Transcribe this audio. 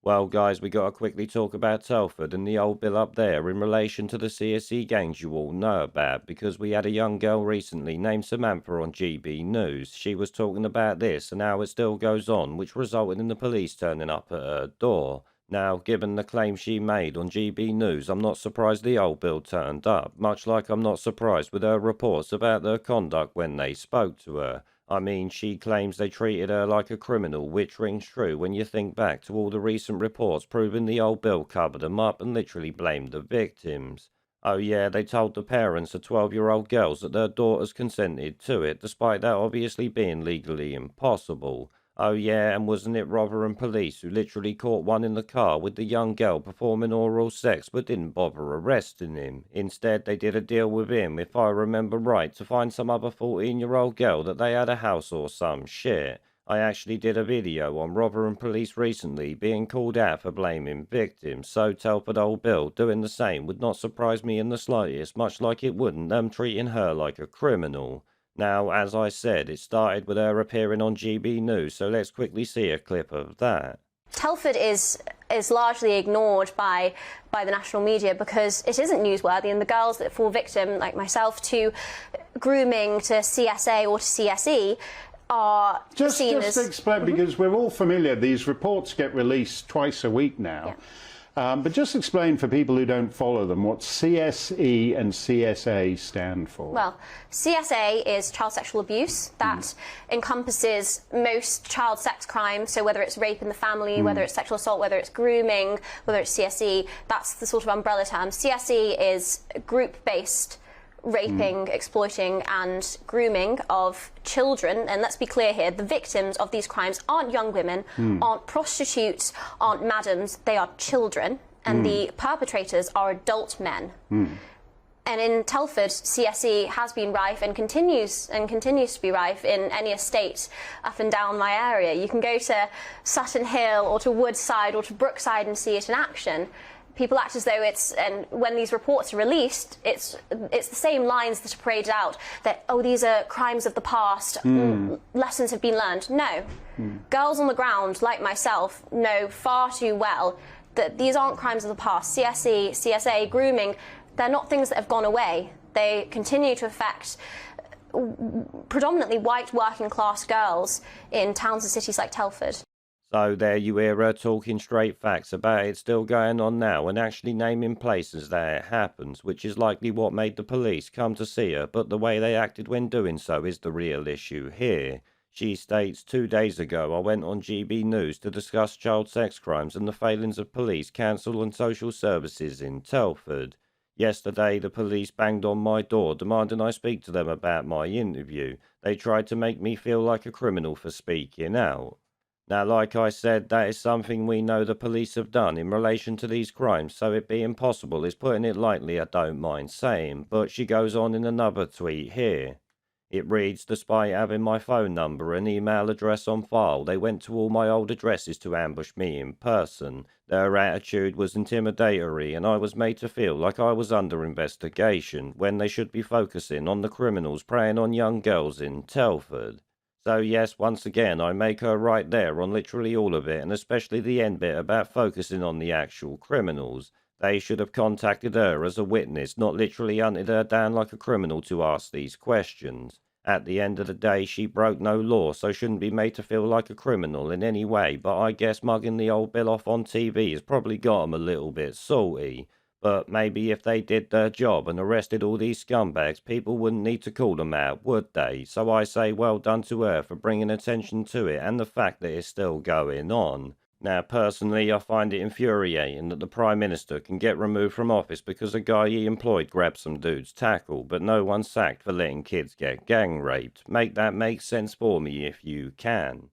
Well, guys, we got to quickly talk about Telford and the old bill up there in relation to the CSE gangs you all know about, because we had a young girl recently named Samantha on GB News. She was talking about this and how it still goes on, which resulted in the police turning up at her door. Now, given the claim she made on GB News, I'm not surprised the old bill turned up, much like I'm not surprised with her reports about their conduct when they spoke to her. I mean, she claims they treated her like a criminal, which rings true when you think back to all the recent reports proving the old bill covered them up and literally blamed the victims. Oh yeah, they told the parents of 12-year-old girls that their daughters consented to it, despite that obviously being legally impossible. Oh yeah, and wasn't it Rotherham police who literally caught one in the car with the young girl performing oral sex but didn't bother arresting him? Instead, they did a deal with him, if I remember right, to find some other 14-year-old girl that they had a house or some shit. I actually did a video on Rotherham police recently being called out for blaming victims, so Telford old Bill doing the same would not surprise me in the slightest, much like it wouldn't them treating her like a criminal. Now, as I said, it started with her appearing on GB News, so let's quickly see a clip of that. Telford is largely ignored by the national media because it isn't newsworthy, and the girls that fall victim, like myself, to grooming, to CSA or to CSE are seen as... Just explain, because we're all familiar, these reports get released twice a week now. Yeah. But just explain for people who don't follow them what CSE and CSA stand for. Well, CSA is child sexual abuse. That encompasses most child sex crimes, so whether it's rape in the family, whether it's sexual assault, whether it's grooming, whether it's CSE, that's the sort of umbrella term. CSE is group-based raping, exploiting and grooming of children, and let's be clear here, the victims of these crimes aren't young women, aren't prostitutes, aren't madams, they are children, and the perpetrators are adult men. And in Telford, CSE has been rife and continues to be rife in any estate up and down my area. You can go to Sutton Hill or to Woodside or to Brookside and see it in action. People act as though it's, and when these reports are released, it's the same lines that are paraded out, that, oh, these are crimes of the past, lessons have been learned. No. Girls on the ground, like myself, know far too well that these aren't crimes of the past. CSE, CSA, grooming, they're not things that have gone away. They continue to affect predominantly white working class girls in towns and cities like Telford. So there you hear her talking straight facts about it still going on now and actually naming places that it happens, which is likely what made the police come to see her, but the way they acted when doing so is the real issue here. She states, 2 days ago I went on GB News to discuss child sex crimes and the failings of police, council and social services in Telford. Yesterday the police banged on my door demanding I speak to them about my interview. They tried to make me feel like a criminal for speaking out. Now, like I said, that is something we know the police have done in relation to these crimes, so it being possible is putting it lightly, I don't mind saying. But she goes on in another tweet here. It reads, despite having my phone number and email address on file, they went to all my old addresses to ambush me in person. Their attitude was intimidatory and I was made to feel like I was under investigation when they should be focusing on the criminals preying on young girls in Telford. So yes, once again, I make her right there on literally all of it, and especially the end bit about focusing on the actual criminals. They should have contacted her as a witness, not literally hunted her down like a criminal to ask these questions. At the end of the day, she broke no law, so shouldn't be made to feel like a criminal in any way, but I guess mugging the old bill off on TV has probably got 'em a little bit salty. But maybe if they did their job and arrested all these scumbags, people wouldn't need to call them out, would they? So I say well done to her for bringing attention to it and the fact that it's still going on. Now, personally, I find it infuriating that the Prime Minister can get removed from office because a guy he employed grabbed some dude's tackle, but no one's sacked for letting kids get gang raped. Make that make sense for me if you can.